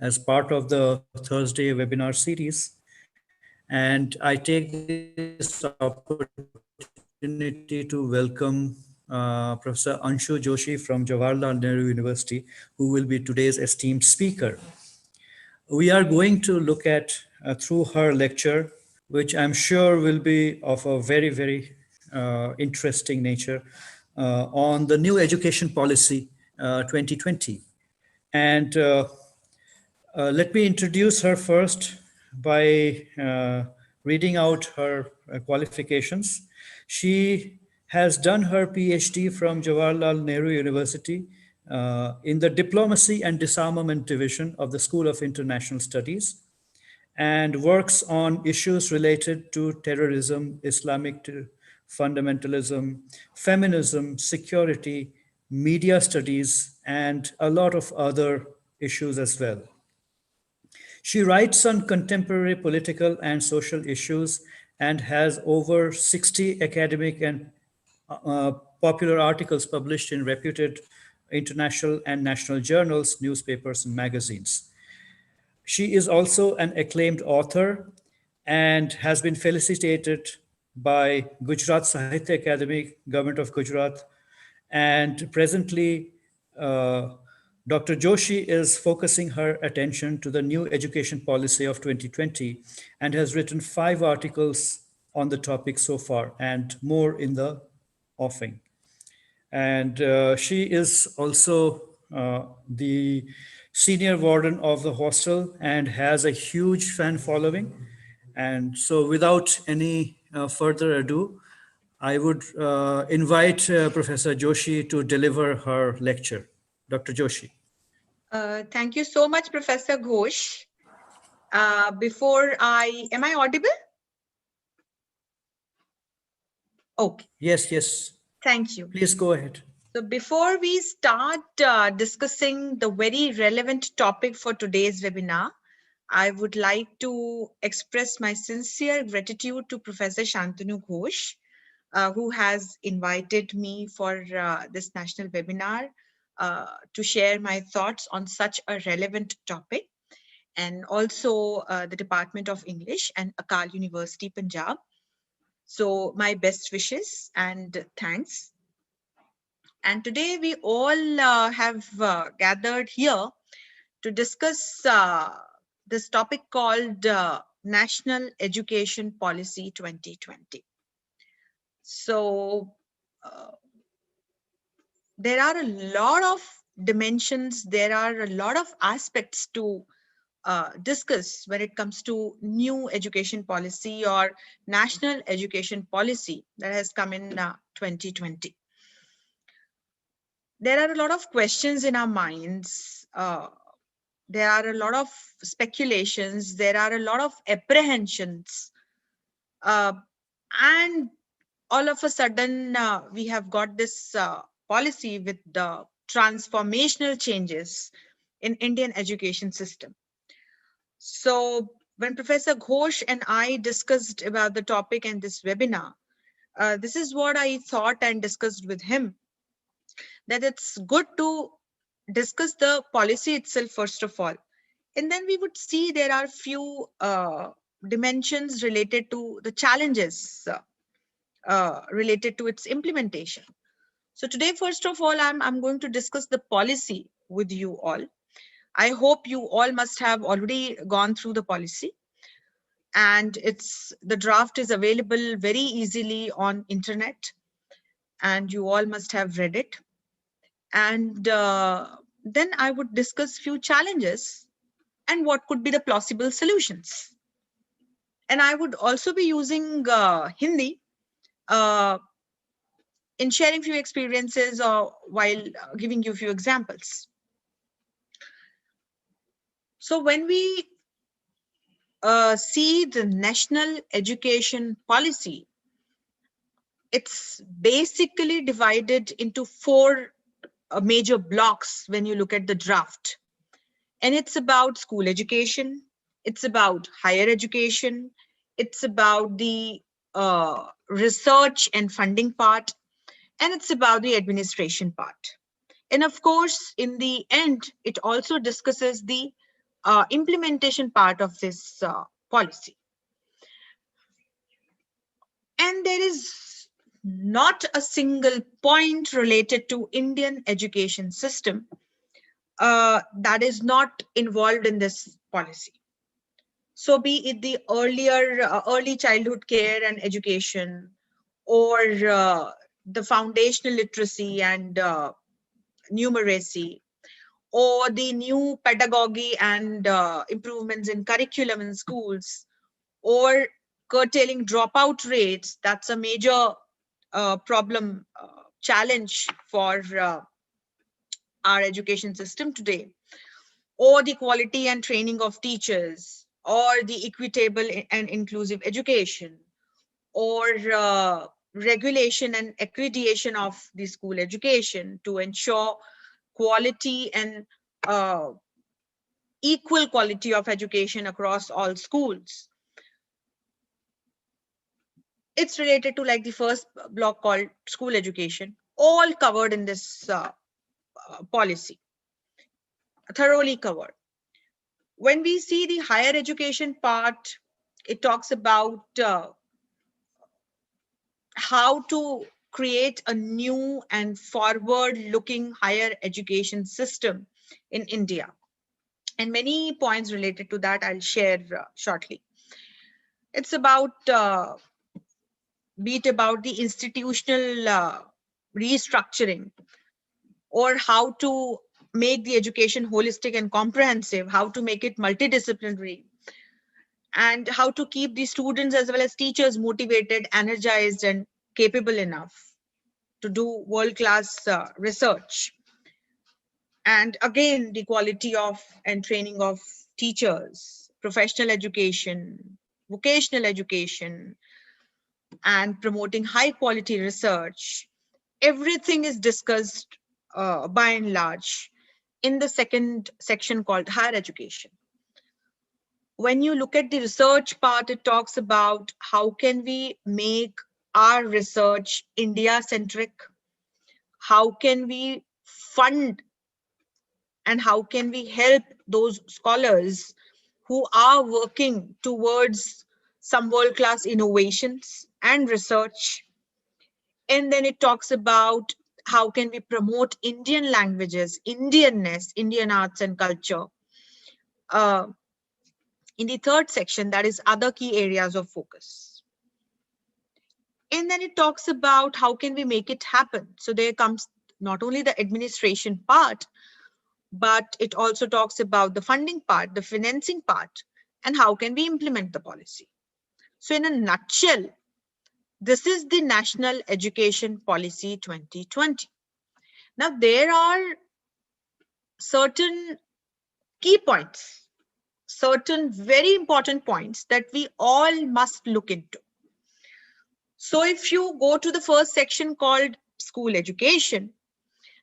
as part of the Thursday webinar series. And I take this opportunity to welcome Professor Anshu Joshi from Jawaharlal Nehru University, who will be today's esteemed speaker. We are going to look at, through her lecture, which I'm sure will be of a very, very interesting nature, on the new education policy 2020. And let me introduce her first by reading out her qualifications. She has done her PhD from Jawaharlal Nehru University in the Diplomacy and Disarmament Division of the School of International Studies, and works on issues related to terrorism, Islamic fundamentalism, feminism, security, media studies, and a lot of other issues as well. She writes on contemporary political and social issues and has over 60 academic and uh, popular articles published in reputed international and national journals, newspapers, and magazines. She is also an acclaimed author and has been felicitated by Gujarat Sahitya Academy, Government of Gujarat, and presently Dr. Joshi is focusing her attention to the new education policy of 2020 and has written 5 articles on the topic so far and more in the offing. And she is also the senior warden of the hostel and has a huge fan following. And so, without any further ado, I would invite Professor Joshi to deliver her lecture. Dr. Joshi. Thank you so much, Professor Ghosh. Am I audible? Okay. Yes, yes. Thank you. Please go ahead. So before we start discussing the very relevant topic for today's webinar, I would like to express my sincere gratitude to Professor Shantanu Ghosh, who has invited me for this national webinar to share my thoughts on such a relevant topic, and also the Department of English and Akal University, Punjab. So my best wishes and thanks. And today we all have gathered here to discuss this topic called National Education Policy 2020. So there are a lot of dimensions, there are a lot of aspects to discuss when it comes to new education policy or national education policy that has come in 2020. There are a lot of questions in our minds. There are a lot of speculations. There are a lot of apprehensions. And all of a sudden, we have got this policy with the transformational changes in Indian education system. So when Professor Ghosh and I discussed about the topic in this webinar, this is what I thought and discussed with him, that it's good to discuss the policy itself first of all, and then we would see there are few dimensions related to the challenges related to its implementation. So today, first of all, I'm going to discuss the policy with you all. I hope you all must have already gone through the policy, and the draft is available very easily on internet, and you all must have read it. And then I would discuss few challenges and what could be the plausible solutions. And I would also be using Hindi in sharing few experiences or while giving you a few examples. So when we see the national education policy, it's basically divided into 4 major blocks when you look at the draft. And it's about school education, it's about higher education, it's about the research and funding part, and it's about the administration part. And of course, in the end, it also discusses the implementation part of this policy. And there is not a single point related to Indian education system that is not involved in this policy. So be it the early childhood care and education, or the foundational literacy and numeracy, or the new pedagogy and improvements in curriculum in schools, or curtailing dropout rates. That's a major problem, challenge for our education system today, or the quality and training of teachers, or the equitable and inclusive education, or regulation and accreditation of the school education to ensure quality and uh, equal quality of education across all schools. It's related to like the first block called school education, all covered in this policy, thoroughly covered. When we see the higher education part, it talks about how to create a new and forward looking higher education system in India. And many points related to that I'll share shortly. It's about be it about the institutional restructuring, or how to make the education holistic and comprehensive, how to make it multidisciplinary, and how to keep the students as well as teachers motivated, energized, and capable enough to do world class research. And again, the quality of and training of teachers, professional education, vocational education, and promoting high quality research. Everything is discussed by and large in the second section called higher education. When you look at the research part, it talks about how can we make our research India centric, how can we fund, and how can we help those scholars who are working towards some world class innovations and research. And then it talks about how can we promote Indian languages, Indianness, Indian arts and culture. uh, in the third section, that is other key areas of focus. And then it talks about how can we make it happen. So there comes not only the administration part, but it also talks about the funding part, the financing part, and how can we implement the policy. So in a nutshell, this is the National Education Policy 2020. Now there are certain key points, certain very important points that we all must look into. So if you go to the first section called school education,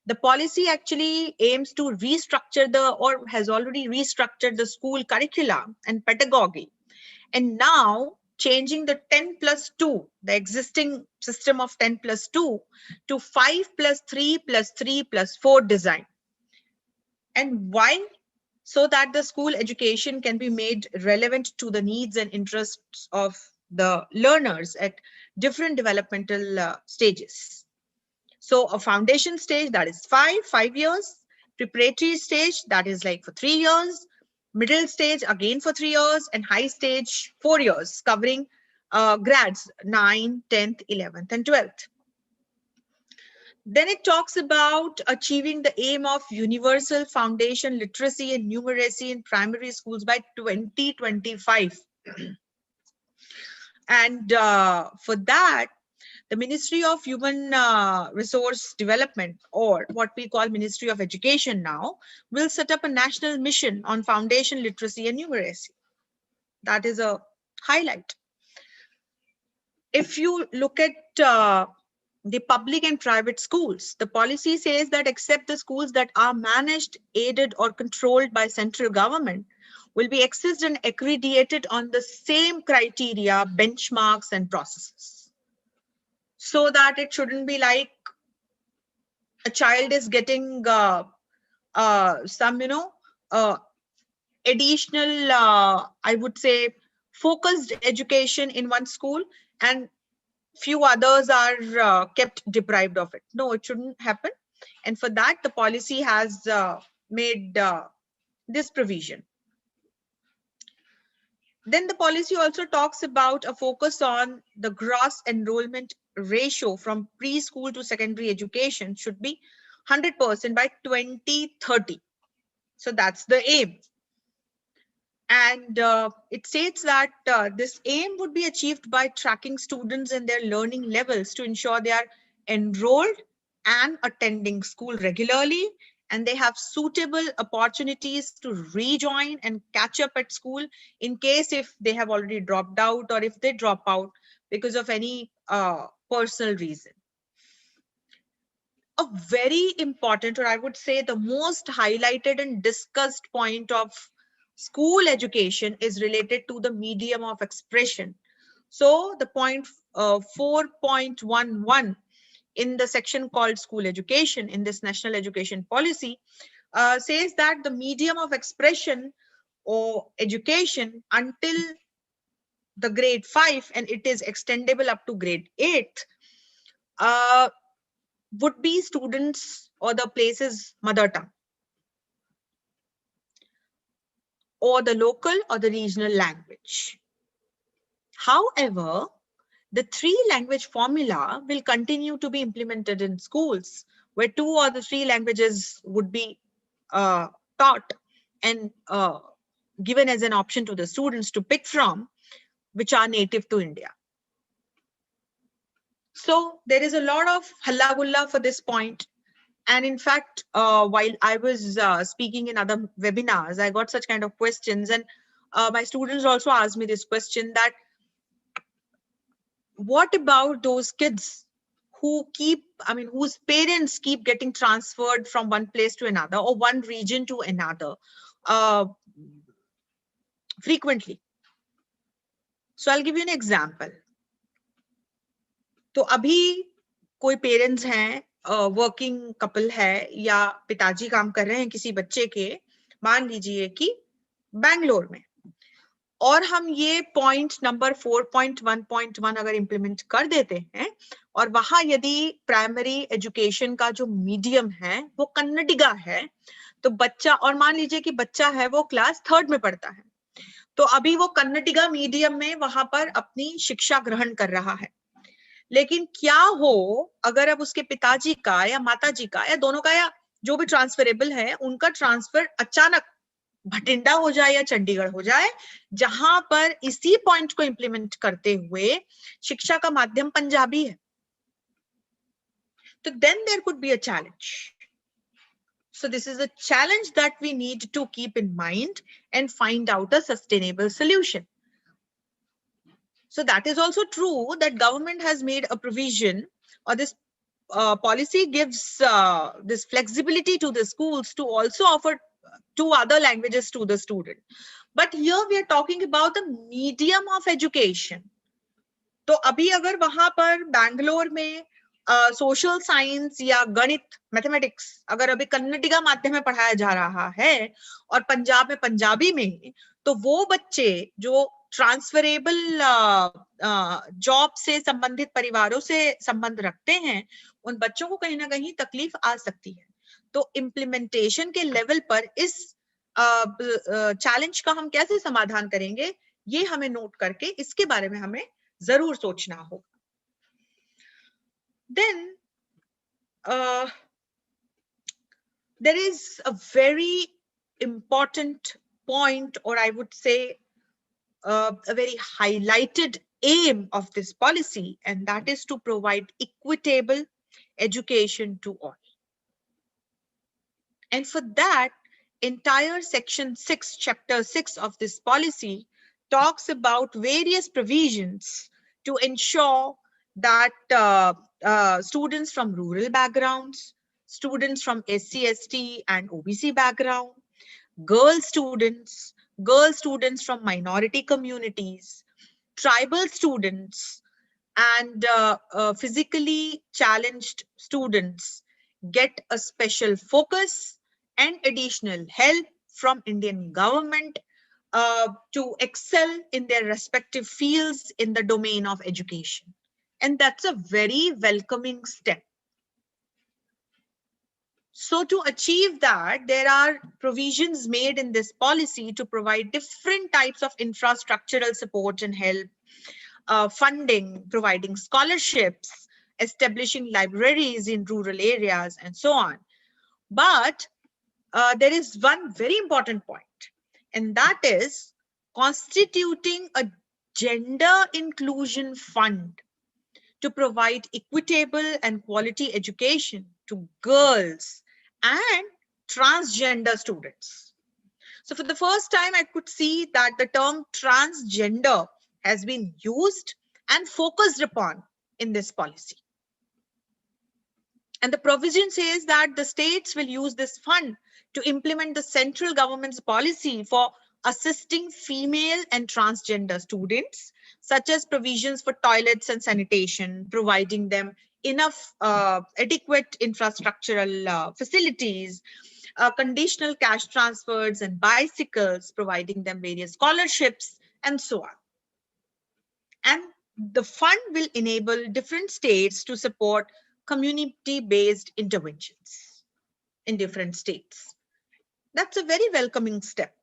the policy actually aims to restructure or has already restructured the school curricula and pedagogy. And now changing the 10 plus 2, the existing system of 10 plus 2, to 5 plus 3 plus 3 plus 4 design. And why? So that the school education can be made relevant to the needs and interests of the learners at different developmental stages. So a foundation stage, that is 5 years, preparatory stage, that is like for 3 years, middle stage again for 3 years, and high stage 4 years, covering grads 9, 10th, 11th, and 12th. Then it talks about achieving the aim of universal foundation literacy and numeracy in primary schools by 2025. And for that, the Ministry of Human Resource Development, or what we call Ministry of Education now, will set up a national mission on foundation literacy and numeracy. That is a highlight. If you look at the public and private schools, the policy says that except the schools that are managed, aided, or controlled by central government will be accessed and accredited on the same criteria, benchmarks, and processes. So that it shouldn't be like a child is getting some, additional, I would say, focused education in one school, and few others are kept deprived of it. No, it shouldn't happen. And for that, the policy has made this provision. Then the policy also talks about a focus on the gross enrollment ratio from preschool to secondary education should be 100% by 2030. So that's the aim. And it states that this aim would be achieved by tracking students and their learning levels to ensure they are enrolled and attending school regularly, and they have suitable opportunities to rejoin and catch up at school in case if they have already dropped out or if they drop out because of any personal reason. A very important, or I would say the most highlighted and discussed point of school education is related to the medium of expression. So the point 4.11 in the section called school education in this national education policy says that the medium of expression or education until the grade 5, and it is extendable up to grade 8, uh, would be students or the place's mother tongue, or the local or the regional language. However, the three language formula will continue to be implemented in schools where 2 or the 3 languages would be taught and given as an option to the students to pick from, which are native to India. So there is a lot of halla gulla for this point. And in fact, while I was speaking in other webinars, I got such kind of questions, and my students also asked me this question, that what about those kids who whose parents keep getting transferred from one place to another or one region to another frequently? So I'll give you an example. तो अभी कोई parents हैं, working couple है, या पिताजी काम कर रहे हैं किसी बच्चे के, मान लीजिए कि बैंगलोर में, और हम ये पॉइंट नंबर 4.1.1 अगर इम्प्लीमेंट कर देते हैं और वहां यदि प्राइमरी एजुकेशन का जो मीडियम है वो कन्नडिगा है, तो बच्चा, और मान लीजिए कि बच्चा है वो क्लास 3rd में पढ़ता है, तो अभी वो कन्नडिगा मीडियम में वहां पर अपनी शिक्षा ग्रहण कर रहा है। लेकिन क्या हो अगर अब उसके पिताजी का या माताजी का या दोनों का या जो भी ट्रांसफरेबल है उनका ट्रांसफर अचानक भटिंडा हो जाए या चंडीगढ़ हो जाए, जहां पर इसी पॉइंट को इंप्लीमेंट करते हुए शिक्षा का माध्यम पंजाबी है, तो then there could be a challenge. So this is a challenge that we need to keep in mind and find out a sustainable solution. So that is also true that government has made a provision, or this policy gives this flexibility to the schools to also offer 2 other languages to the student. But here we are talking about the medium of education. तो अभी अगर वहां पर बैंगलोर में social science या गणित mathematics अगर अभी कन्नडिगा माध्यम में पढ़ाया जा रहा है और पंजाब में पंजाबी में, तो वो बच्चे जो ट्रांसफरेबल जॉब से संबंधित परिवारों से संबंध रखते हैं, उन बच्चों को कहीं ना कहीं तकलीफ आ सकती है। तो इम्प्लीमेंटेशन के लेवल पर इस चैलेंज का हम कैसे समाधान करेंगे, ये हमें नोट करके इसके बारे में हमें जरूर सोचना होगा। Then there is a very important point, or I would say a very highlighted aim of this policy, and that is to provide equitable education to all. And for that, entire section 6, chapter 6 of this policy talks about various provisions to ensure that students from rural backgrounds, students from SC, ST and OBC background, girl students from minority communities, tribal students, and physically challenged students get a special focus and additional help from Indian government to excel in their respective fields in the domain of education. And that's a very welcoming step. So to achieve that, there are provisions made in this policy to provide different types of infrastructural support and help, funding, providing scholarships, establishing libraries in rural areas, and so on. But there is one very important point, and that is constituting a gender inclusion fund to provide equitable and quality education to girls and transgender students. So for the first time, I could see that the term transgender has been used and focused upon in this policy. And the provision says that the states will use this fund to implement the central government's policy for assisting female and transgender students, such as provisions for toilets and sanitation, providing them enough adequate infrastructural facilities, conditional cash transfers and bicycles, providing them various scholarships, and so on. And the fund will enable different states to support community-based interventions in different states. That's a very welcoming step.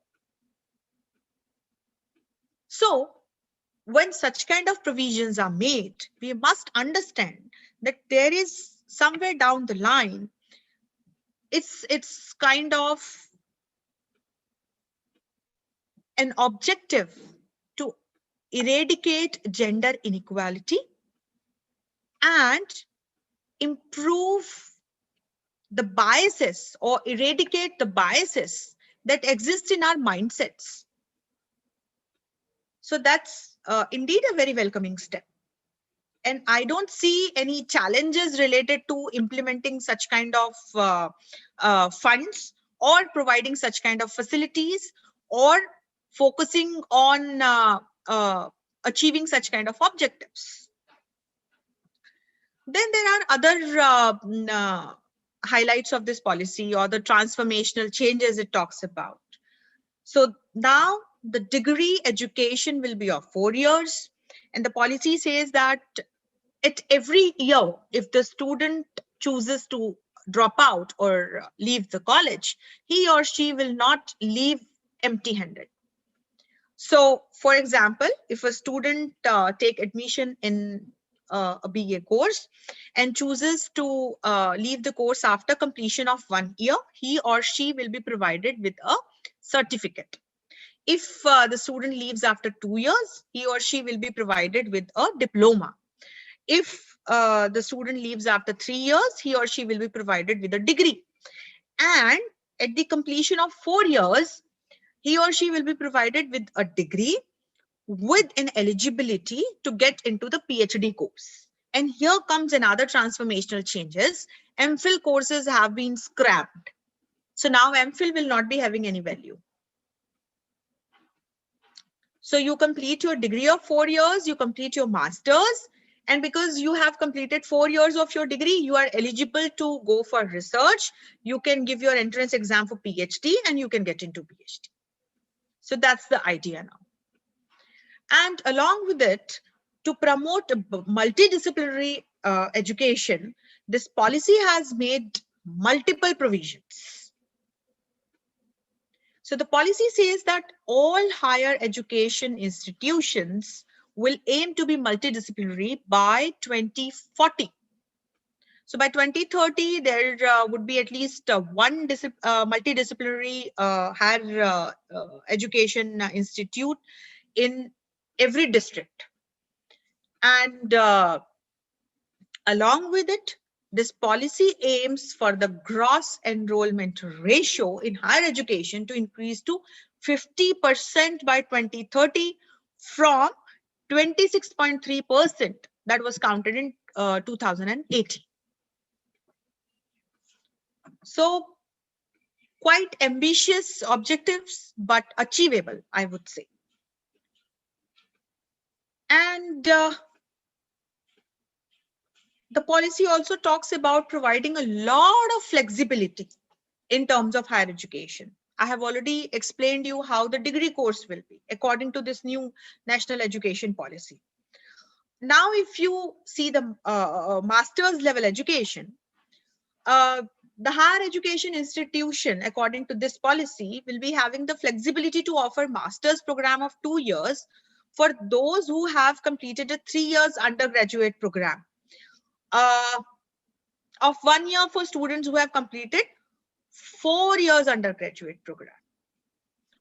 So when such kind of provisions are made, we must understand that there is somewhere down the line, it's kind of an objective to eradicate gender inequality and improve the biases or eradicate the biases that exist in our mindsets. So that's indeed a very welcoming step. And I don't see any challenges related to implementing such kind of funds or providing such kind of facilities or focusing on achieving such kind of objectives. Then there are other highlights of this policy or the transformational changes it talks about. So now the degree education will be of 4 years, and the policy says that at every year, if the student chooses to drop out or leave the college, he or she will not leave empty-handed. So, for example, if a student take admission in a BA course and chooses to leave the course after completion of 1 year, he or she will be provided with a certificate. If the student leaves after 2 years, he or she will be provided with a diploma. If the student leaves after 3 years, he or she will be provided with a degree. And at the completion of 4 years, he or she will be provided with a degree with an eligibility to get into the PhD course. And here comes another transformational changes. MPhil courses have been scrapped. So now MPhil will not be having any value. So you complete your degree of 4 years, you complete your master's, and because you have completed 4 years of your degree, you are eligible to go for research. You can give your entrance exam for PhD and you can get into PhD. So that's the idea now. And along with it, to promote multidisciplinary education, this policy has made multiple provisions. So the policy says that all higher education institutions will aim to be multidisciplinary by 2040. So by 2030, there would be at least one multidisciplinary higher education institute in every district. And along with it, this policy aims for the gross enrollment ratio in higher education to increase to 50% by 2030 from 26.3% that was counted in 2018. So quite ambitious objectives, but achievable, I would say. And the policy also talks about providing a lot of flexibility in terms of higher education. I have already explained you how the degree course will be according to this new national education policy. Now, if you see the master's level education, uh, the higher education institution, according to this policy, will be having the flexibility to offer master's program of 2 years for those who have completed a 3 years undergraduate program, uh, of 1 year for students who have completed 4 years undergraduate program,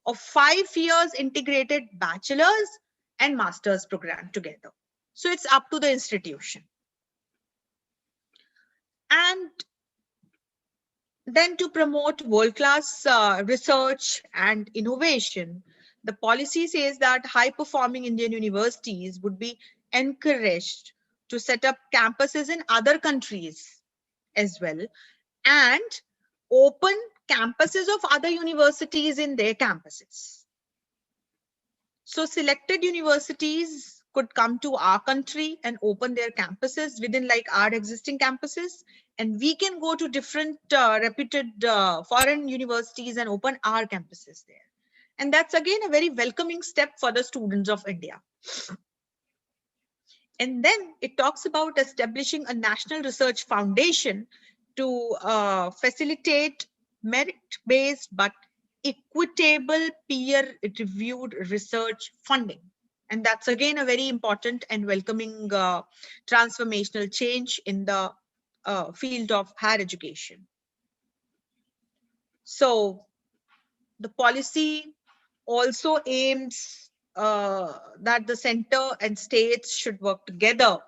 of 5 years integrated bachelor's and master's program together. So it's up to the institution. And then to promote world-class research and innovation, the policy says that high-performing Indian universities would be encouraged to set up campuses in other countries as well, and open campuses of other universities in their campuses. So selected universities could come to our country and open their campuses within like our existing campuses, and we can go to different reputed foreign universities and open our campuses there. And that's again a very welcoming step for the students of India. And then it talks about establishing a national research foundation to facilitate merit-based but equitable peer-reviewed research funding. And that's again a very important and welcoming transformational change in the field of higher education. So the policy also aims that the center and states should work together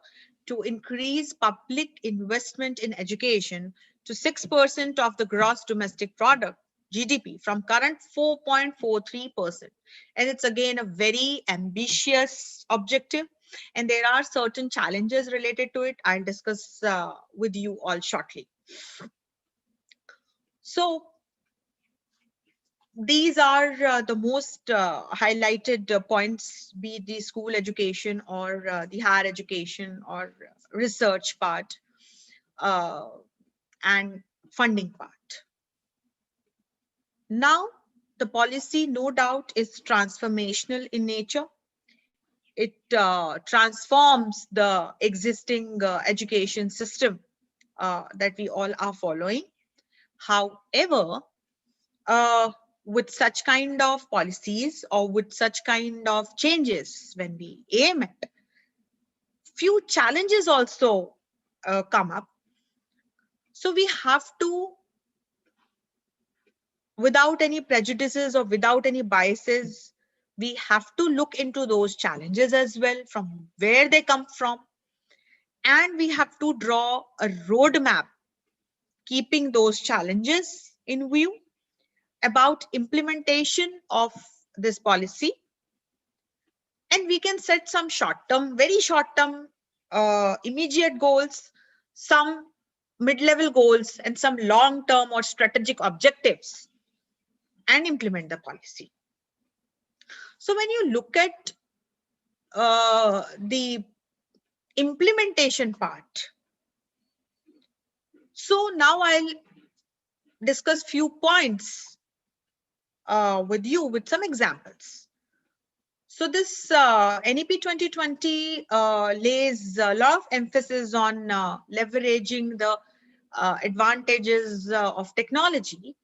to increase public investment in education to 6% of the gross domestic product, GDP, from current 4.43%. And it's again a very ambitious objective. And there are certain challenges related to it. I'll discuss with you all shortly. So these are the most highlighted points, be it the school education or the higher education or research part uh, and funding part. Now, the policy, no doubt, is transformational in nature. It transforms the existing education system that we all are following. However, uh, with such kind of policies or with such kind of changes, when we aim at, few challenges also come up. So we have to, without any prejudices or without any biases, we have to look into those challenges as well, from where they come from, and we have to draw a roadmap keeping those challenges in view about implementation of this policy. And we can set some short-term, very short-term, immediate goals, some mid-level goals, and some long-term or strategic objectives, and implement the policy. So when you look at the implementation part, so now I'll discuss few points with you with some examples. So this NEP 2020 lays a lot of emphasis on leveraging the advantages of technology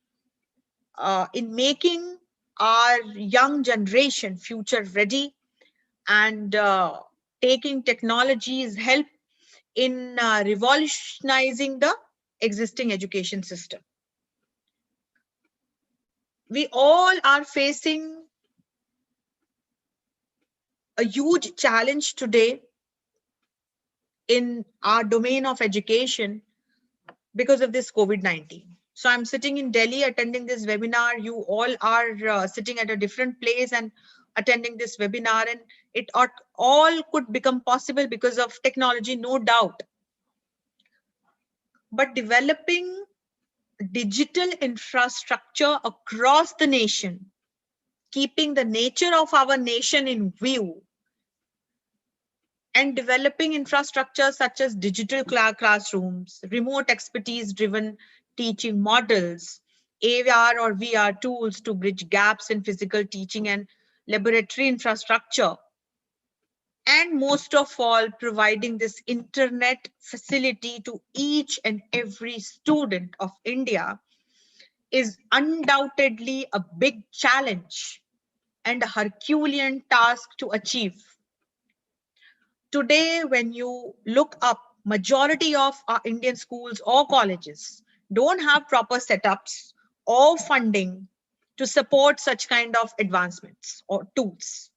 in making our young generation future ready, and taking technology's help in revolutionizing the existing education system. We all are facing a huge challenge today in our domain of education because of this COVID-19. So I'm sitting in Delhi attending this webinar. You all are sitting at a different place and attending this webinar, and it all could become possible because of technology, no doubt. But developing digital infrastructure across the nation, keeping the nature of our nation in view, and developing infrastructure such as digital classrooms, remote expertise driven teaching models, AR or VR tools to bridge gaps in physical teaching and laboratory infrastructure. And most of all, providing this internet facility to each and every student of India is undoubtedly a big challenge and a Herculean task to achieve. Today, when you look up, majority of our Indian schools or colleges don't have proper setups or funding to support such kind of advancements or tools.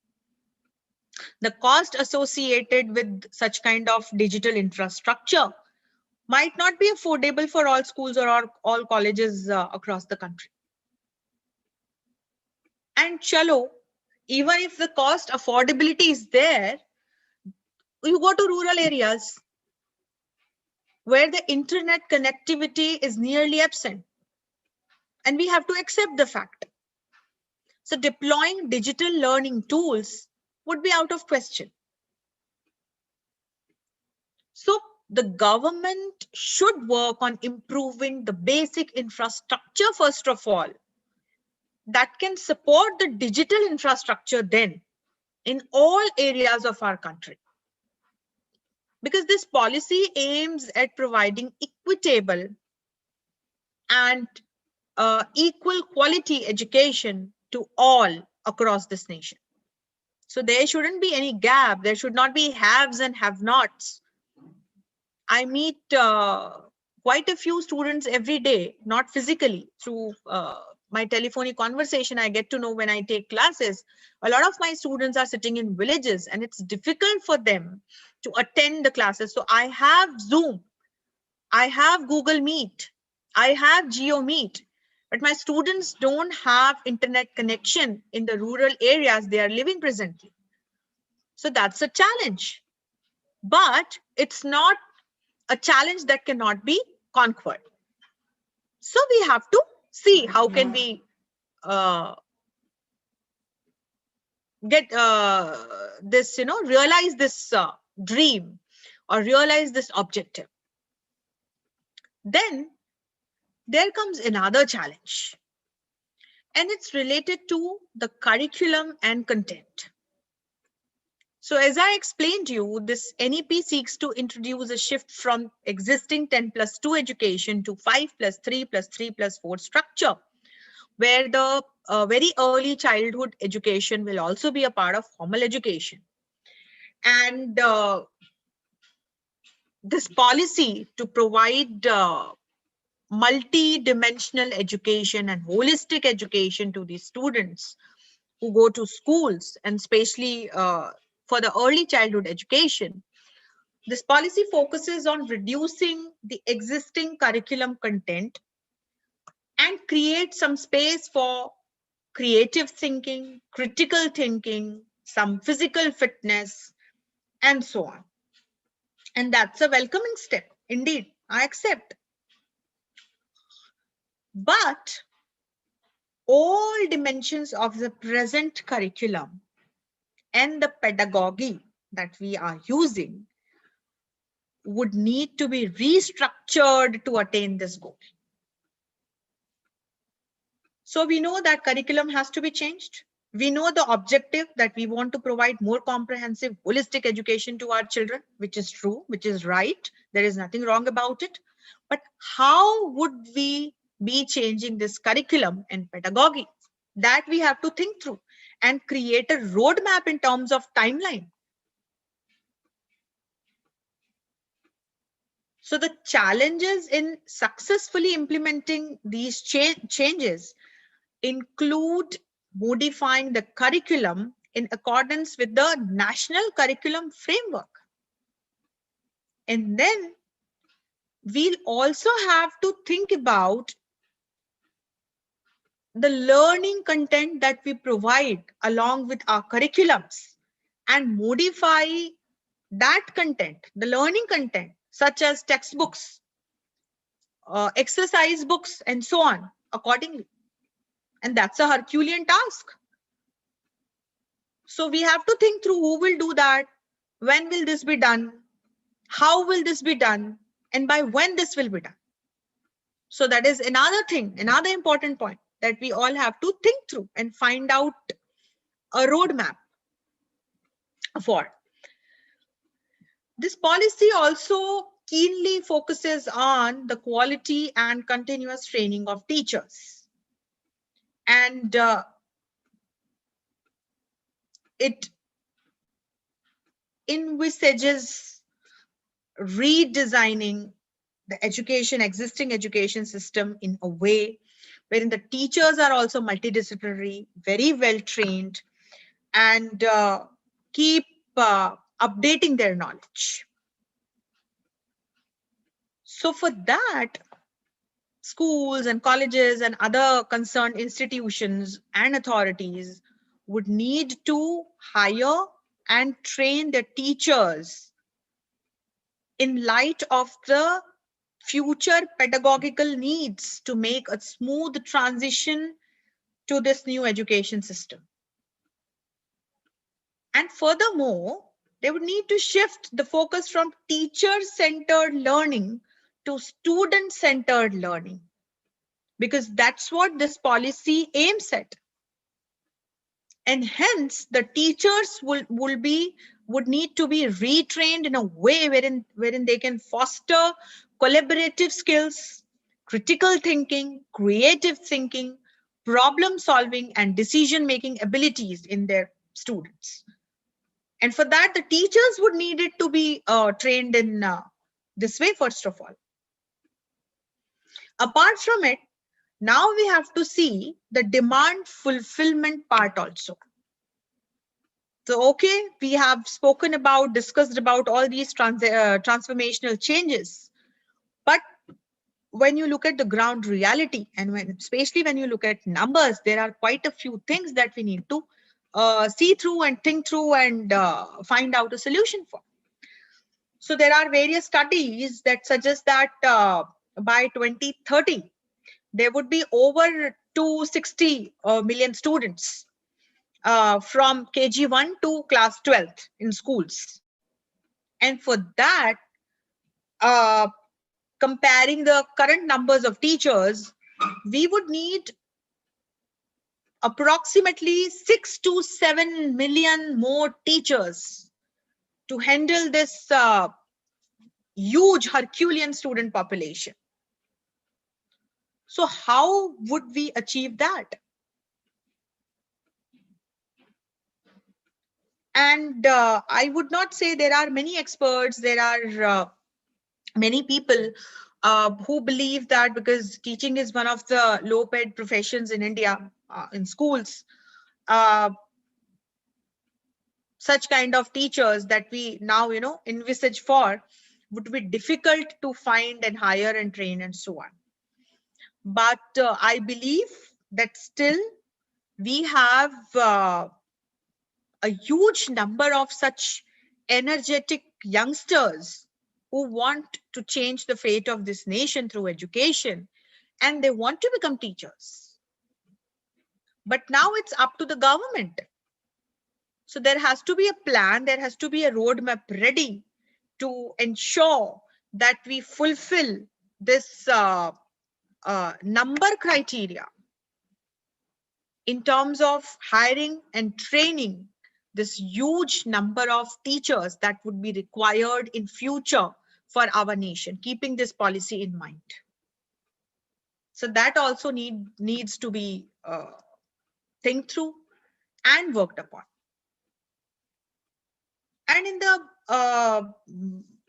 The cost associated with such kind of digital infrastructure might not be affordable for all schools or all colleges across the country. And chalo, even if the cost affordability is there, you go to rural areas where the internet connectivity is nearly absent. And we have to accept the fact. So deploying digital learning tools would be out of question. So the government should work on improving the basic infrastructure, first of all, that can support the digital infrastructure then in all areas of our country. Because this policy aims at providing equitable and equal quality education to all across this nation. So there shouldn't be any gap. There should not be haves and have-nots. I meet quite a few students every day, not physically, through my telephonic conversation. I get to know when I take classes. A lot of my students are sitting in villages and it's difficult for them to attend the classes. So I have Zoom, I have Google Meet, I have Geo Meet, but my students don't have internet connection in the rural areas they are living presently. So that's a challenge, but it's not a challenge that cannot be conquered. So we have to see how can we get this, realize this dream or realize this objective. Then there comes another challenge, and it's related to the curriculum and content. So as I explained to you, this NEP seeks to introduce a shift from existing 10+2 education to 5+3+3+4 structure, where the very early childhood education will also be a part of formal education. And this policy to provide multi-dimensional education and holistic education to these students who go to schools, and especially for the early childhood education, this policy focuses on reducing the existing curriculum content and create some space for creative thinking, critical thinking, some physical fitness, and so on. And that's a welcoming step. Indeed, I accept. But all dimensions of the present curriculum and the pedagogy that we are using would need to be restructured to attain this goal. So we know that curriculum has to be changed. We know the objective that we want to provide more comprehensive, holistic education to our children, which is true, which is right. There is nothing wrong about it. But how would we be changing this curriculum and pedagogy? That we have to think through and create a roadmap in terms of timeline. So the challenges in successfully implementing these changes include modifying the curriculum in accordance with the national curriculum framework. And then we'll also have to think about the learning content that we provide along with our curriculums and modify that content, the learning content, such as textbooks, exercise books, and so on accordingly. And that's a Herculean task. So we have to think through who will do that, when will this be done, how will this be done, and by when this will be done. So that is another thing, another important point that we all have to think through and find out a roadmap for. This policy also keenly focuses on the quality and continuous training of teachers. And it envisages redesigning the existing education system in a way wherein the teachers are also multidisciplinary, very well trained, and keep updating their knowledge. So for that, schools and colleges and other concerned institutions and authorities would need to hire and train their teachers in light of the future pedagogical needs to make a smooth transition to this new education system. And furthermore, they would need to shift the focus from teacher-centered learning to student-centered learning, because that's what this policy aims at. And hence the teachers would need to be retrained in a way wherein they can foster collaborative skills, critical thinking, creative thinking, problem solving, and decision making abilities in their students. And for that, the teachers would need it to be trained in this way, first of all. Apart from it, now we have to see the demand fulfillment part also. So, okay, we have discussed about all these transformational changes. But when you look at the ground reality, and especially when you look at numbers, there are quite a few things that we need to see through and think through and find out a solution for. So there are various studies that suggest that by 2030, there would be over 260 million students from KG1 to class 12th in schools. And for that, uh, comparing the current numbers of teachers, we would need approximately 6 to 7 million more teachers to handle this huge Herculean student population. So how would we achieve that? And I would not say there are many experts, there are many people who believe that because teaching is one of the low-paid professions in India, in schools, such kind of teachers that we now, envisage for would be difficult to find and hire and train and so on. But I believe that still we have a huge number of such energetic youngsters who want to change the fate of this nation through education, and they want to become teachers. But now it's up to the government. So there has to be a plan, there has to be a roadmap ready to ensure that we fulfill this number criteria in terms of hiring and training this huge number of teachers that would be required in future for our nation, keeping this policy in mind. So that also needs to be think through and worked upon. And in the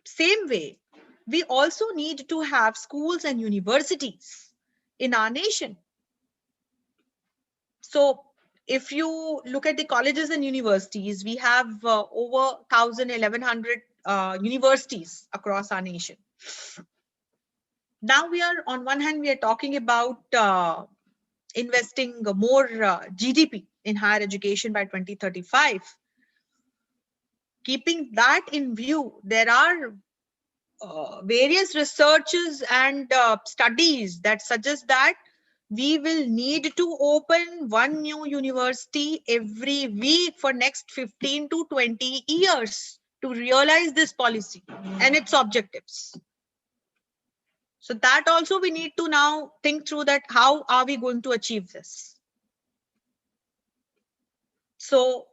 same way, we also need to have schools and universities in our nation. So if you look at the colleges and universities, we have over 1,100 universities across our nation. Now on one hand, we are talking about investing more GDP in higher education by 2035. Keeping that in view, there are various researches and studies that suggest that we will need to open one new university every week for next 15 to 20 years to realize this policy and its objectives. So that also we need to now think through that how are we going to achieve this. So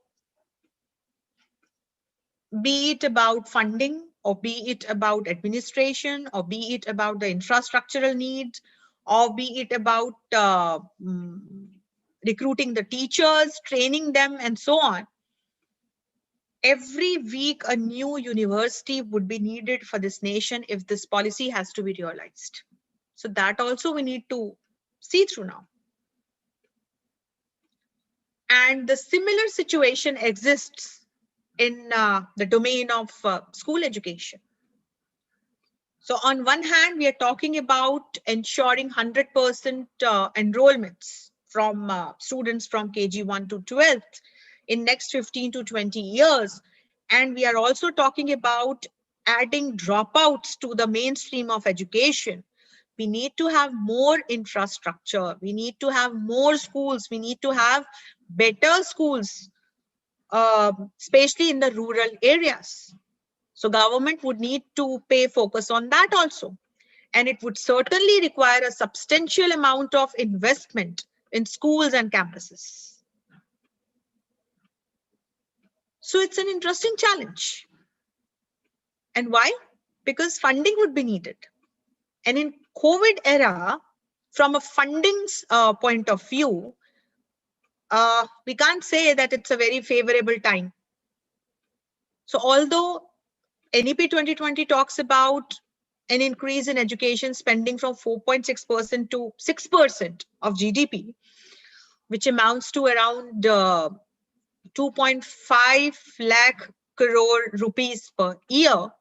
be it about funding, or be it about administration, or be it about the infrastructural needs, or be it about recruiting the teachers, training them, and so on. Every week, a new university would be needed for this nation if this policy has to be realized. So that also we need to see through now. And the similar situation exists in the domain of school education. So on one hand, we are talking about ensuring 100% enrollments from students from KG1 to 12th in next 15 to 20 years. And we are also talking about adding dropouts to the mainstream of education. We need to have more infrastructure. We need to have more schools. We need to have better schools, especially in the rural areas. So government would need to pay focus on that also. And it would certainly require a substantial amount of investment in schools and campuses. So it's an interesting challenge. And why? Because funding would be needed. And in COVID era, from a funding point of view, we can't say that it's a very favorable time. So although NEP 2020 talks about an increase in education spending from 4.6% to 6% of GDP, which amounts to around 2.5 lakh crore rupees per year.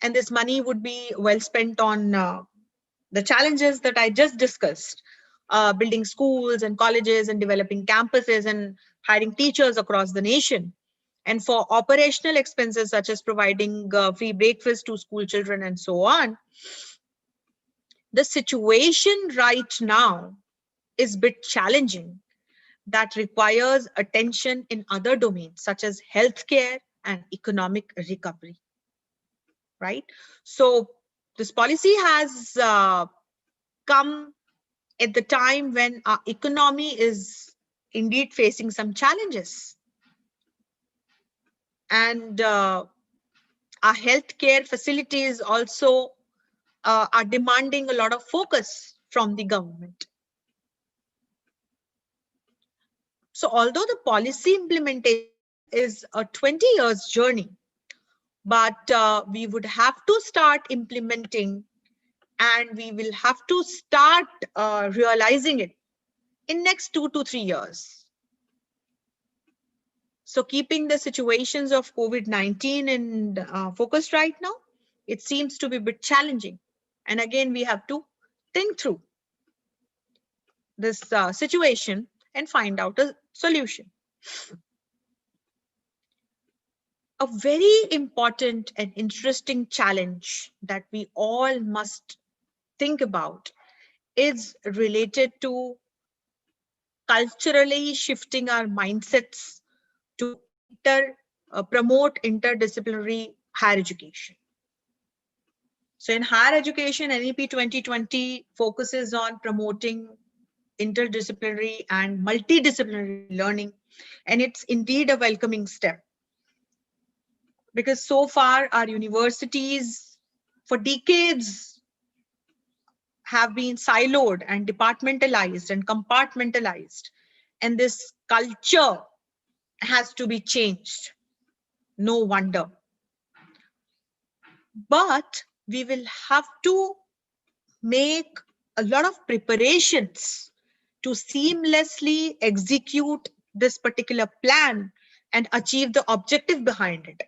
And this money would be well spent on the challenges that I just discussed, building schools and colleges and developing campuses and hiring teachers across the nation. And for operational expenses such as providing free breakfast to school children and so on. The situation right now is a bit challenging, that requires attention in other domains such as healthcare and economic recovery, right? So this policy has come at the time when our economy is indeed facing some challenges. And our healthcare facilities also are demanding a lot of focus from the government. So although the policy implementation is a 20 years journey, but we would have to start implementing, and we will have to start realizing it in next 2 to 3 years. So keeping the situations of COVID-19 in focus right now, it seems to be a bit challenging. And again, we have to think through this situation and find out a solution. A very important and interesting challenge that we all must think about is related to culturally shifting our mindsets to promote interdisciplinary higher education. So in higher education, NEP 2020 focuses on promoting interdisciplinary and multidisciplinary learning, and it's indeed a welcoming step. Because so far our universities for decades have been siloed and departmentalized and compartmentalized, and this culture has to be changed. No wonder. But we will have to make a lot of preparations to seamlessly execute this particular plan and achieve the objective behind it.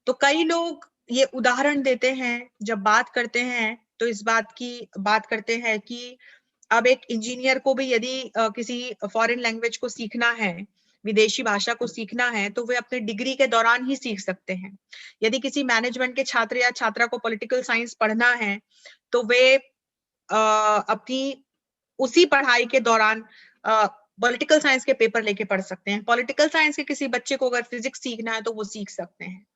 तो कई लोग ये उदाहरण देते हैं, जब बात करते हैं तो इस बात की बात करते हैं कि अब एक इंजीनियर को भी यदि किसी फॉरेन लैंग्वेज को सीखना है, विदेशी भाषा को सीखना है, तो वे अपने डिग्री के दौरान ही सीख सकते हैं। यदि किसी मैनेजमेंट के छात्र या छात्रा को पॉलिटिकल साइंस पढ़ना है, तो वे अपनी उसी पढ़ाई के दौरान पॉलिटिकल साइंस के पेपर लेके पढ़ सकते हैं। पॉलिटिकल साइंस के किसी बच्चे को अगर फिजिक्स सीखना है तो वो सीख सकते हैं।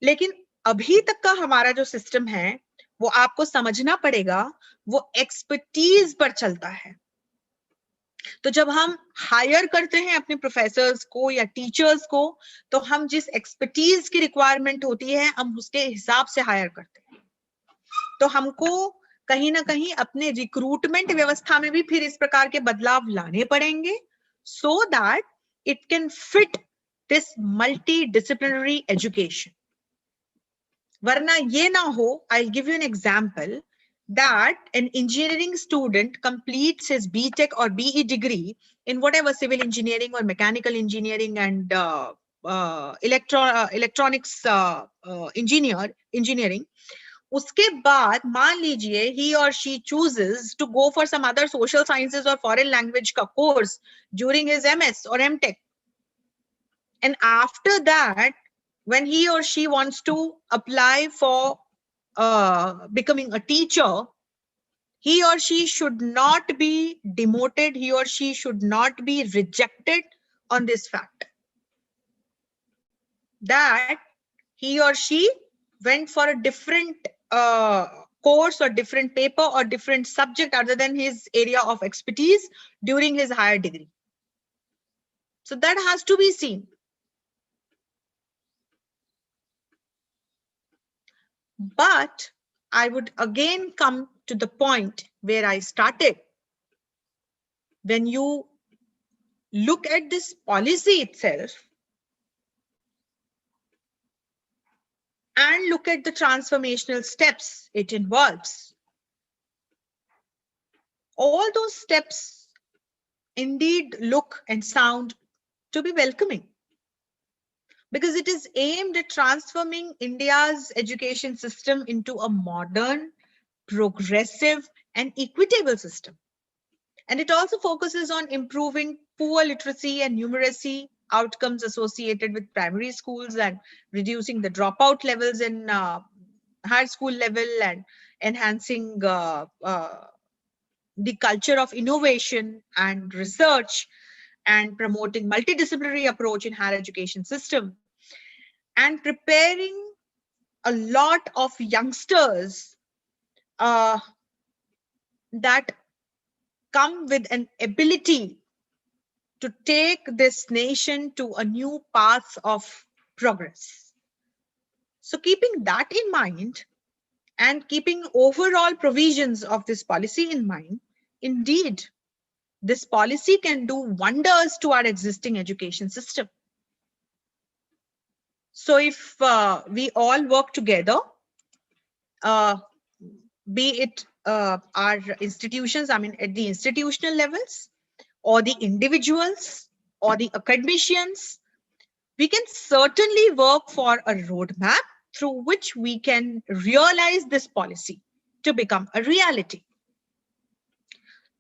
लेकिन अभी तक का हमारा जो सिस्टम है वो आपको समझना पड़ेगा, वो एक्सपर्टीज पर चलता है। तो जब हम हायर करते हैं अपने प्रोफेसर्स को या टीचर्स को, तो हम जिस एक्सपर्टीज की रिक्वायरमेंट होती है हम उसके हिसाब से हायर करते हैं। तो हमको कहीं ना कहीं अपने रिक्रूटमेंट व्यवस्था में भी फिर इस प्रकार के बदलाव लाने पड़ेंगे, so that it can fit this multi disciplinary education. वरना ये ना हो, I'll give you an example, that an engineering student completes his BTech or BE degree in whatever civil engineering or mechanical engineering and electronics engineering. उसके बाद मान लीजिए he or she chooses to go for some other social sciences or foreign language का course during his MS or MTech. And after that, when he or she wants to apply for becoming a teacher, he or she should not be demoted, he or she should not be rejected on this fact that he or she went for a different course or different paper or different subject other than his area of expertise during his higher degree. So that has to be seen. But I would again come to the point where I started. When you look at this policy itself and look at the transformational steps it involves, all those steps indeed look and sound to be welcoming, because it is aimed at transforming India's education system into a modern, progressive, and equitable system. And it also focuses on improving poor literacy and numeracy outcomes associated with primary schools and reducing the dropout levels in higher school level and enhancing the culture of innovation and research and promoting multidisciplinary approach in higher education system and preparing a lot of youngsters that come with an ability to take this nation to a new path of progress. So keeping that in mind and keeping overall provisions of this policy in mind, indeed, this policy can do wonders to our existing education system. So if we all work together, be it our institutions, I mean, at the institutional levels, or the individuals, or the academicians, we can certainly work for a roadmap through which we can realize this policy to become a reality.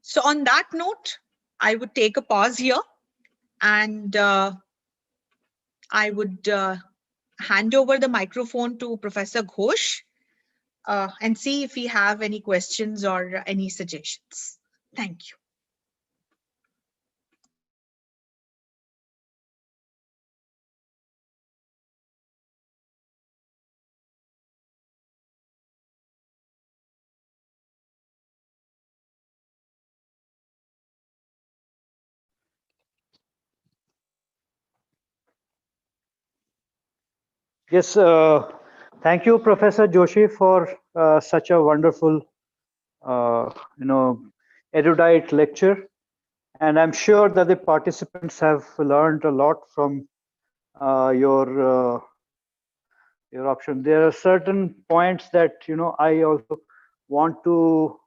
So on that note, I would take a pause here and I would hand over the microphone to Professor Ghosh and see if we have any questions or any suggestions. Thank you. Yes, thank you, Professor Joshi, for such a wonderful, erudite lecture. And I'm sure that the participants have learned a lot from your option. There are certain points that I also want to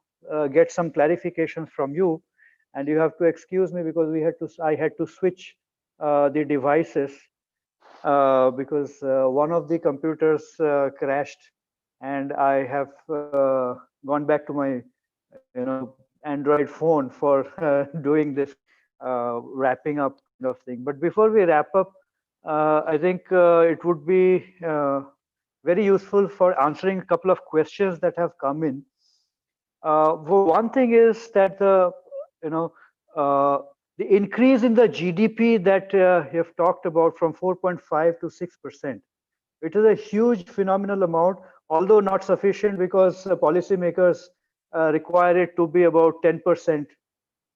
get some clarifications from you, and you have to excuse me because I had to switch the devices because one of the computers crashed, and I have gone back to my Android phone for doing this wrapping up kind of thing. But before we wrap up, I think it would be very useful for answering a couple of questions that have come in. One thing is that the increase in the GDP that you have talked about from 4.5 to 6%. It is a huge phenomenal amount, although not sufficient because policymakers require it to be about 10%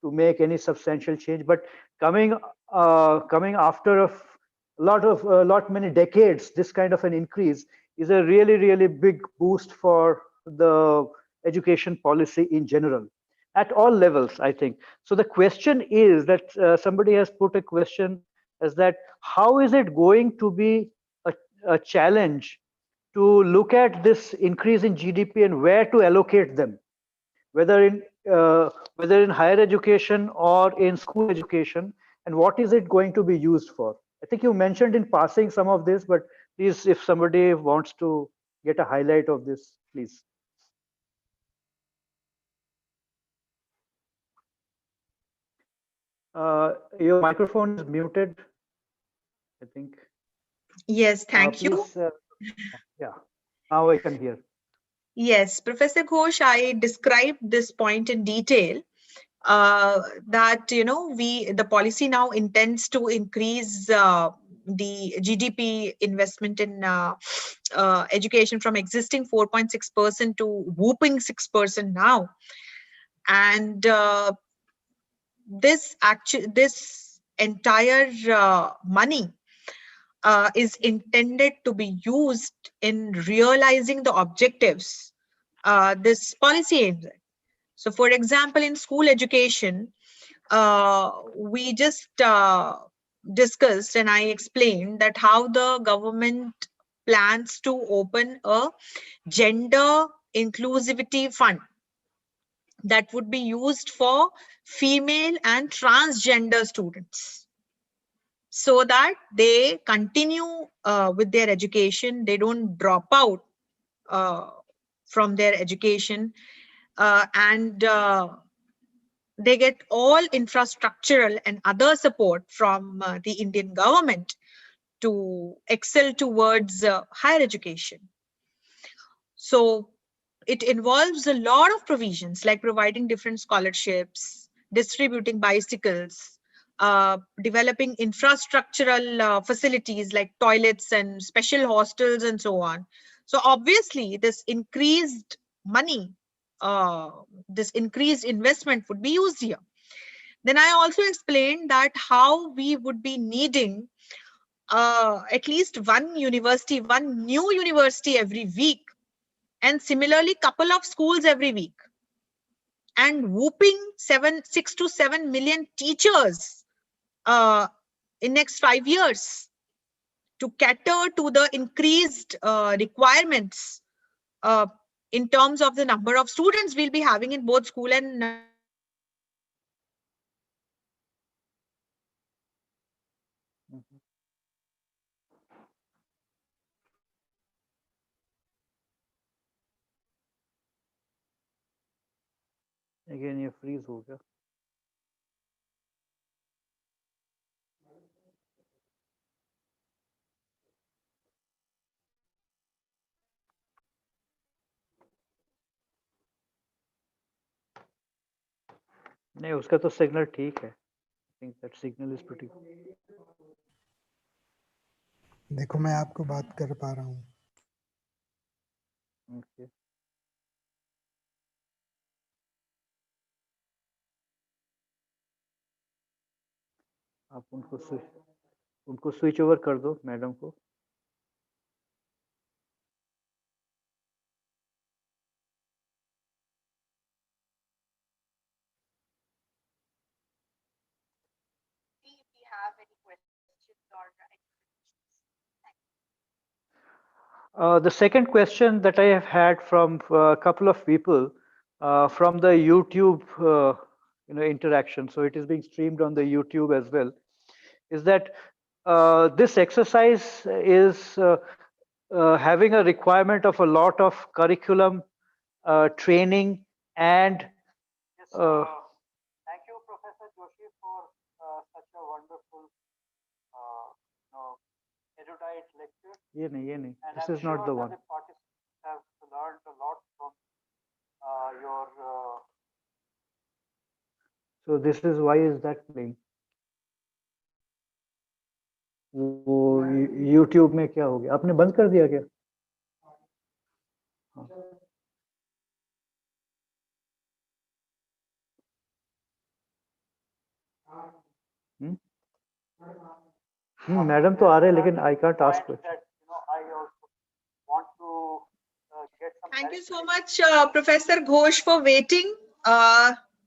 to make any substantial change. But coming after lot many decades, this kind of an increase is a really big boost for the education policy in general at all levels, I think. So the question is that somebody has put a question as that how is it going to be a challenge to look at this increase in GDP and where to allocate them, whether in whether in higher education or in school education, and what is it going to be used for? I think you mentioned in passing some of this, but please, if somebody wants to get a highlight of this, please. Your microphone is muted, I think. Yes, thank you. Please, yeah, now I can hear. Yes, Professor Ghosh, I described this point in detail. That the policy now intends to increase the GDP investment in education from existing 4.6% to whooping 6% now, and this entire money is intended to be used in realizing the objectives this policy aims at. So, for example, in school education, we just discussed and I explained that how the government plans to open a gender inclusivity fund that would be used for female and transgender students so that they continue with their education, they don't drop out uh, from their education, and they get all infrastructural and other support from the Indian government to excel towards higher education. So it involves a lot of provisions like providing different scholarships, distributing bicycles, developing infrastructural facilities like toilets and special hostels and so on. So obviously, this increased money, this increased investment would be used here. Then I also explained that how we would be needing at least one new university every week, and similarly, couple of schools every week, and whooping 6 to 7 million teachers in next 5 years to cater to the increased requirements uh, in terms of the number of students we'll be having in both school and Mhm. Again, ये freeze हो गया. नहीं, उसका तो signal ठीक है. I think that signal is pretty. देखो मैं आपको बात कर पा रहा हूँ. Okay. आप उनको स्विच ओवर कर दो मैडम को. The second question that I have had from a couple of people from the YouTube interaction, so it is being streamed on the YouTube as well, is that this exercise is having a requirement of a lot of curriculum training and thank you, Professor Joshi, for such a wonderful erudite lecture. ये नहीं. And this I'm is sure not the one. The participants have learned a lot from your. So this is why is that playing? वो YouTube में क्या हो गया? आपने बंद कर दिया क्या? मैडम तो आ रहे हैं लेकिन I can't ask questions. Thank you so much, Professor Ghosh, for waiting.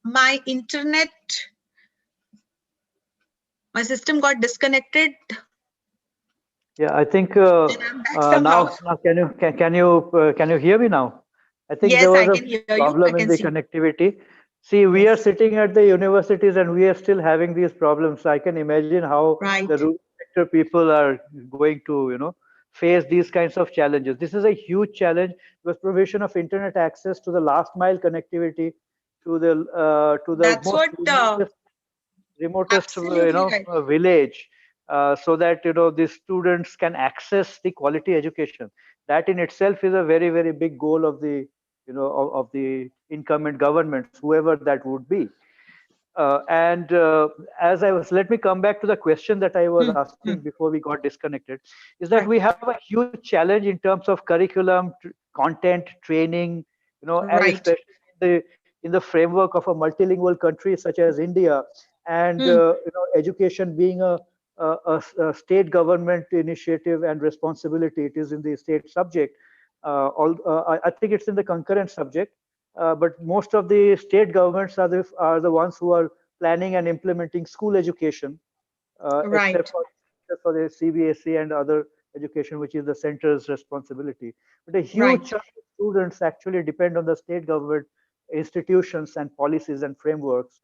My internet, my system got disconnected. Yeah, I think And I'm back somehow. now can you hear me now? I think Yes, there was I a can hear you. I problem in can the see. connectivity. See, we are Yes. sitting at the universities and we are still having these problems. I can imagine how Right. the rural sector people are going to, face these kinds of challenges. This is a huge challenge because provision of internet access to the last mile connectivity to the That's most what, remotest absolutely right. village, so that the students can access the quality education. That in itself is a very, very big goal of the of the incumbent governments, whoever that would be. And as I was, let me come back to the question that I was asking before we got disconnected, is that Right. we have a huge challenge in terms of curriculum, content, training, and Right. especially in the framework of a multilingual country such as India, and education being a state government initiative and responsibility. It is in the state subject. I think it's in the concurrent subject, but most of the state governments are the ones who are planning and implementing school education, Right. except for the CBSE and other education, which is the center's responsibility. But a huge Right. chunk of students actually depend on the state government institutions and policies and frameworks.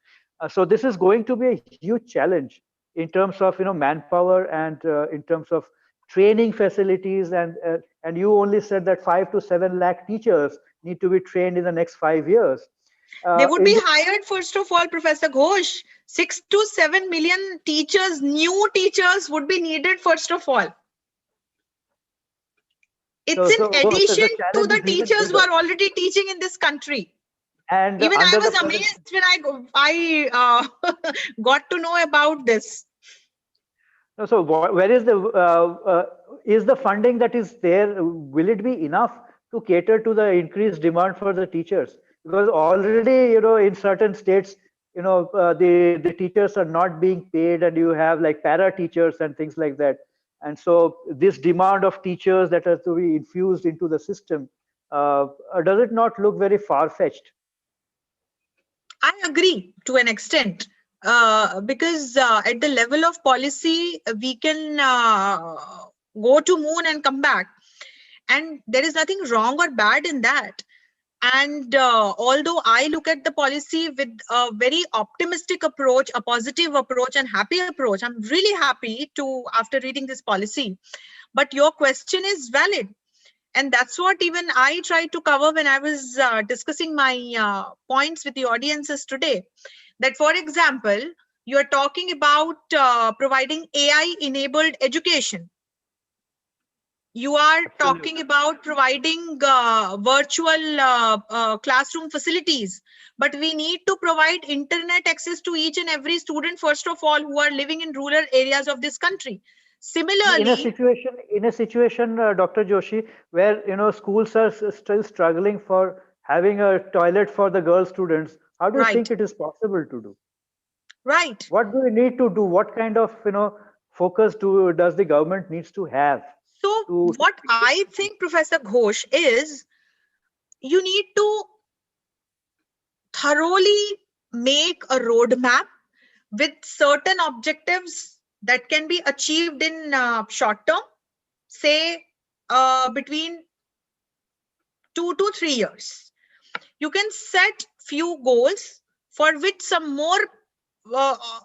So this is going to be a huge challenge in terms of manpower and in terms of training facilities, and you only said that 5 to 7 lakh teachers need to be trained in the next 5 years. They would be In hired, first of all, Professor Ghosh. 6 to 7 million teachers, new teachers would be needed, first of all. It's in the addition to challenge the is even teachers who bigger. are already teaching in this country. And Even I under the was present, amazed when I got to know about this. no, so where is the funding that is there? Will it be enough to cater to the increased demand for the teachers? Because already, in certain states, the teachers are not being paid, and you have like para teachers and things like that. And so this demand of teachers that has to be infused into the system, does it not look very far-fetched? I agree to an extent, because at the level of policy, we can go to moon and come back. And there is nothing wrong or bad in that. And although I look at the policy with a very optimistic approach, a positive approach, and happy approach, I'm really happy to after reading this policy. But your question is valid. And that's what even I tried to cover when I was discussing my points with the audiences today. That, for example, you're talking about providing AI-enabled education. You are talking about providing virtual classroom facilities, but we need to provide internet access to each and every student, first of all, who are living in rural areas of this country. Similarly, In a situation, Dr. Joshi, where schools are still struggling for having a toilet for the girl students, how do you right, think it is possible to do? right. What do we need to do? What kind of focus does the government needs to have So to? what I think, Professor Ghosh, is you need to thoroughly make a roadmap with certain objectives that can be achieved in short term, say between 2 to 3 years. You can set few goals for which some more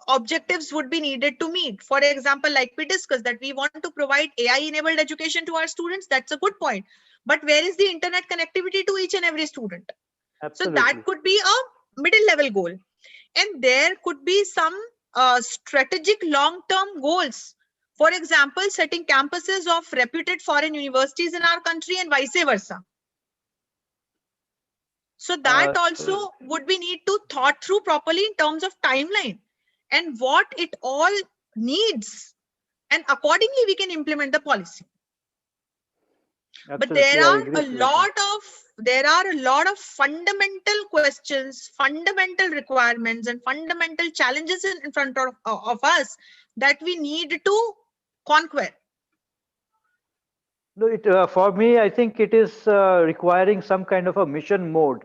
objectives would be needed to meet. For example, like we discussed, that we want to provide AI enabled education to our students. That's a good point. But where is the internet connectivity to each and every student? So that Absolutely. could be a middle level goal. And there could be some strategic long term goals. For example, setting campuses of reputed foreign universities in our country and vice versa. So that also would be need to thought through properly in terms of timeline and what it all needs and accordingly we can implement the policy. But Absolutely, I agree with that. there are a lot of fundamental questions, fundamental requirements, and fundamental challenges in front of us that we need to conquer. No, for me, I think it is requiring some kind of a mission mode,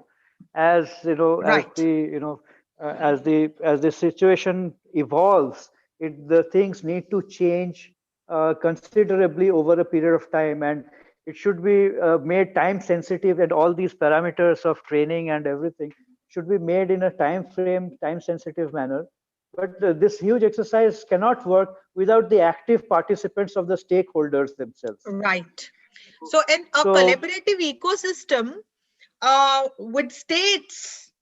as you know, Right. as the situation evolves, the things need to change considerably over a period of time, and it should be made time sensitive, and all these parameters of training and everything should be made in a time sensitive manner. But this huge exercise cannot work without the active participants of the stakeholders themselves. Right. So in a So, collaborative ecosystem, with states,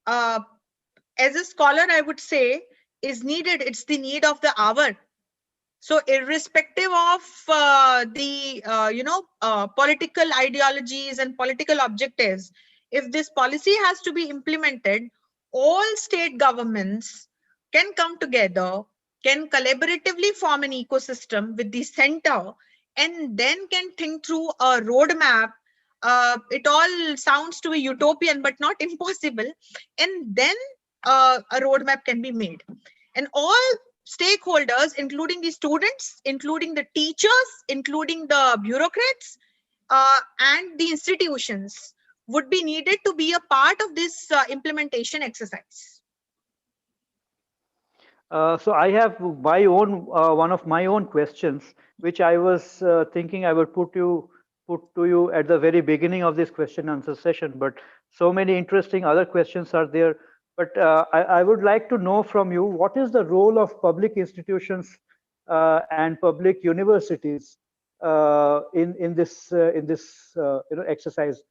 uh, as a scholar, I would say, is needed. It's the need of the hour. So irrespective of the political ideologies and political objectives, if this policy has to be implemented, all state governments can come together, can collaboratively form an ecosystem with the center, and then can think through a roadmap. It all sounds to be utopian but not impossible, and then a roadmap can be made, and all stakeholders, including the students, including the teachers, including the bureaucrats, and the institutions, would be needed to be a part of this implementation exercise. so I have my own one of my own questions, which I was thinking I would put to you at the very beginning of this question answer session. But so many interesting other questions are there. But I would like to know from you, what is the role of public institutions and public universities in this exercise,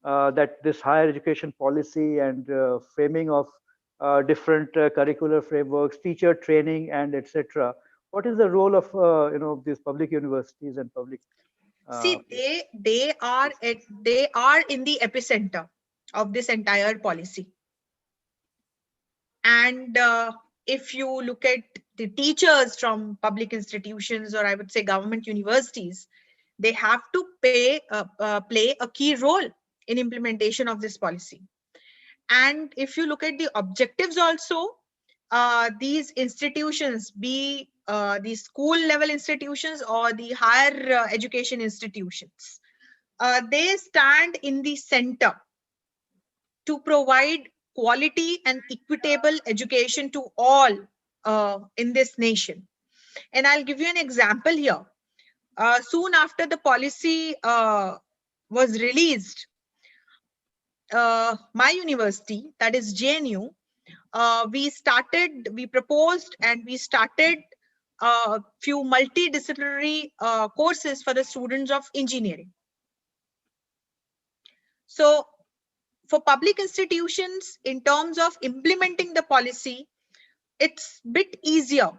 that this higher education policy and framing of different curricular frameworks, teacher training, and etc. What is the role of these public universities and public? See, Yes. they are in the epicenter of this entire policy. And if you look at the teachers from public institutions, or I would say government universities, they have to play a key role in implementation of this policy. And if you look at the objectives also, these institutions, be the school level institutions or the higher education institutions, they stand in the center to provide quality and equitable education to all in this nation. And I'll give you an example here. Soon after the policy was released, my university, that is JNU, we proposed and we started a few multidisciplinary courses for the students of engineering. So for public institutions, in terms of implementing the policy, it's a bit easier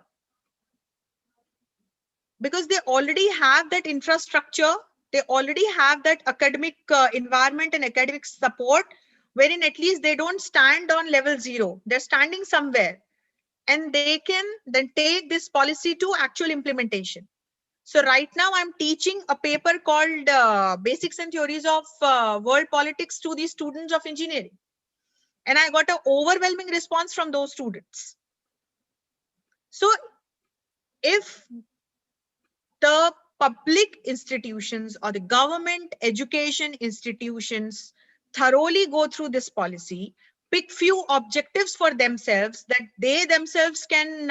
because they already have that infrastructure, they already have that academic environment and academic support, wherein at least they don't stand on level 0, they're standing somewhere, and they can then take this policy to actual implementation. So right now I'm teaching a paper called Basics and Theories of World Politics to the students of engineering, and I got an overwhelming response from those students. So if the public institutions or the government education institutions thoroughly go through this policy, pick few objectives for themselves that they themselves can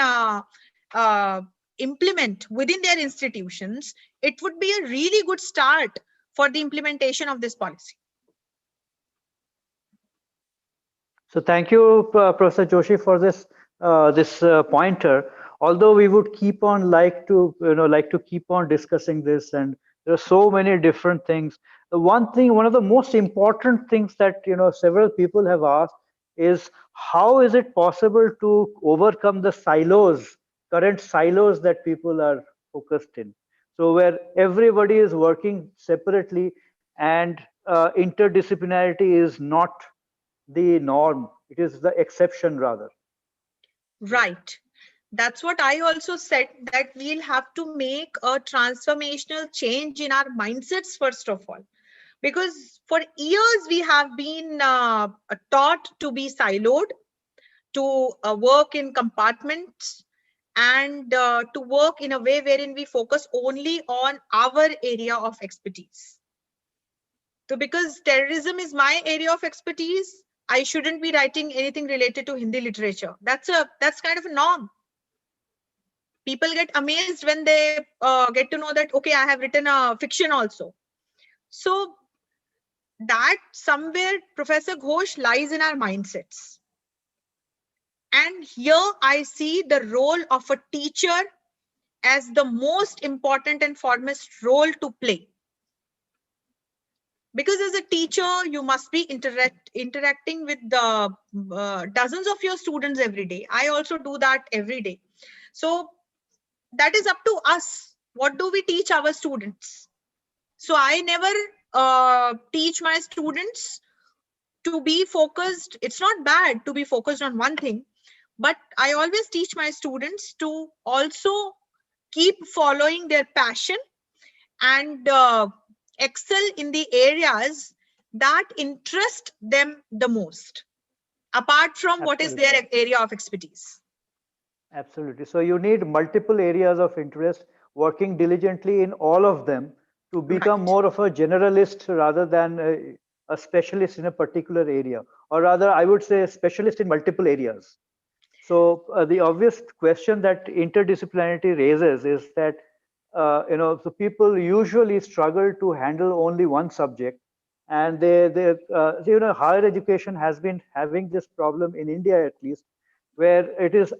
implement within their institutions, it would be a really good start for the implementation of this policy. So thank you, Professor Joshi, for this pointer. Although we would keep on like to keep on discussing this, and there are so many different things. The one of the most important things that several people have asked is, how is it possible to overcome the current silos that people are focused in? So where everybody is working separately, and interdisciplinarity is not the norm, it is the exception rather. Right. that's what I also said, that we'll have to make a transformational change in our mindsets first of all, because for years we have been taught to be siloed, to work in compartments, and to work in a way wherein we focus only on our area of expertise. So because terrorism is my area of expertise, I shouldn't be writing anything related to Hindi literature. That's kind of a norm. People get amazed when they get to know that, okay, I have written a fiction also. So that somewhere, Professor Ghosh, lies in our mindsets. And here I see the role of a teacher as the most important and foremost role to play. Because as a teacher, you must be interacting with the dozens of your students every day. I also do that every day. So that is up to us. What do we teach our students? So I never teach my students to be focused. It's not bad to be focused on one thing, but I always teach my students to also keep following their passion and excel in the areas that interest them the most, apart from what is their area of expertise. Absolutely. So you need multiple areas of interest, working diligently in all of them to become Right. more of a generalist rather than a specialist in a particular area, or rather, I would say a specialist in multiple areas. So the obvious question that interdisciplinarity raises is that so people usually struggle to handle only one subject, and higher education has been having this problem in India at least, where it is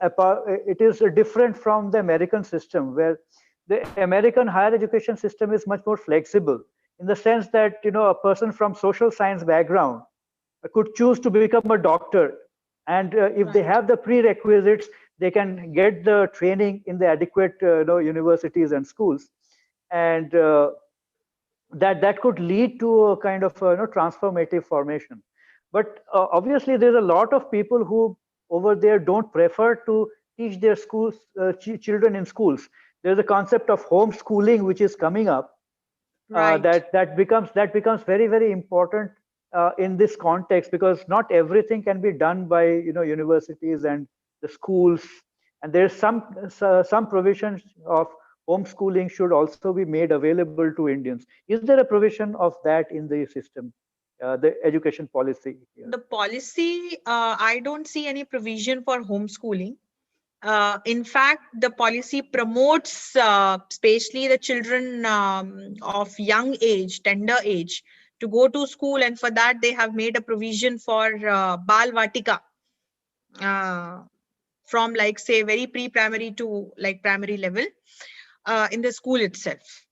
different from the American system, where the American higher education system is much more flexible in the sense that a person from social science background could choose to become a doctor, and if they Right. have the prerequisites, they can get the training in the adequate universities and schools, and that could lead to a kind of transformative formation. But obviously there's a lot of people who over there don't prefer to teach their children in schools. There's a concept of homeschooling which is coming up, Right. that becomes very, very important in this context, because not everything can be done by universities and the schools, and there's some provisions of homeschooling should also be made available to Indians. Is there a provision of that in the system, the education policy here? The policy, I don't see any provision for homeschooling. In fact, the policy promotes, especially the children of young age, tender age, to go to school, and for that they have made a provision for Bal Vatika, uh, from like say very pre-primary to like primary level in the school itself.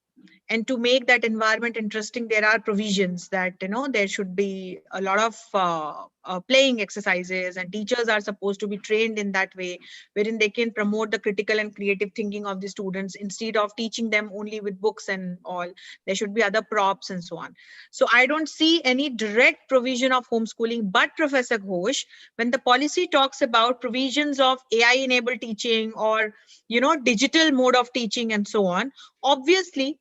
And to make that environment interesting, there are provisions that there should be a lot of playing exercises, and teachers are supposed to be trained in that way, wherein they can promote the critical and creative thinking of the students instead of teaching them only with books and all. There should be other props and so on. So I don't see any direct provision of homeschooling. But Professor Ghosh, when the policy talks about provisions of AI enabled teaching, or digital mode of teaching and so on, obviously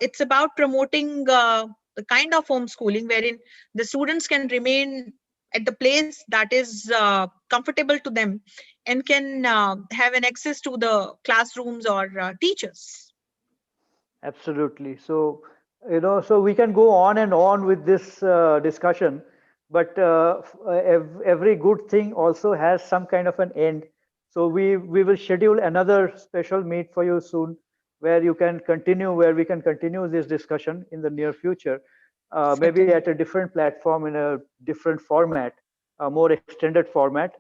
it's about promoting the kind of homeschooling wherein the students can remain at the place that is comfortable to them, and can have an access to the classrooms or teachers. Absolutely. So, so we can go on and on with this discussion, but every good thing also has some kind of an end. So we will schedule another special meet for you soon, where we can continue this discussion in the near future, maybe Certainly. at a different platform in a different format, a more extended format.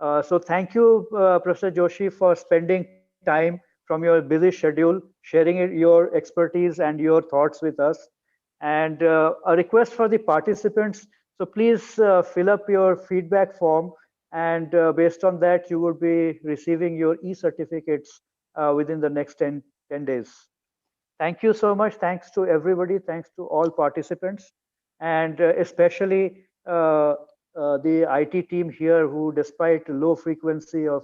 So thank you, Professor Joshi, for spending time from your busy schedule, sharing your expertise and your thoughts with us. And a request for the participants. So please fill up your feedback form, and based on that, you would be receiving your e-certificates within the next 10 days. Thank you so much. Thanks to everybody. Thanks to all participants, and especially the IT team here, who, despite low frequency of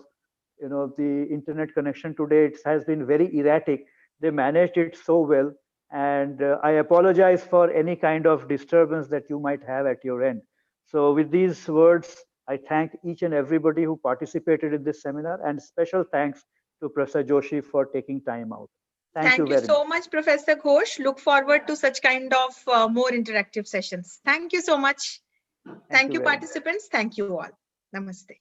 the internet connection today, it has been very erratic. They managed it so well. And I apologize for any kind of disturbance that you might have at your end. So with these words, I thank each and everybody who participated in this seminar, and special thanks to Professor Joshi for taking time out. Thank you Thank you very much. so much, Professor Ghosh. Look forward to such kind of more interactive sessions. Thank you so much. Thank you, very much. participants. Thank you all. Namaste.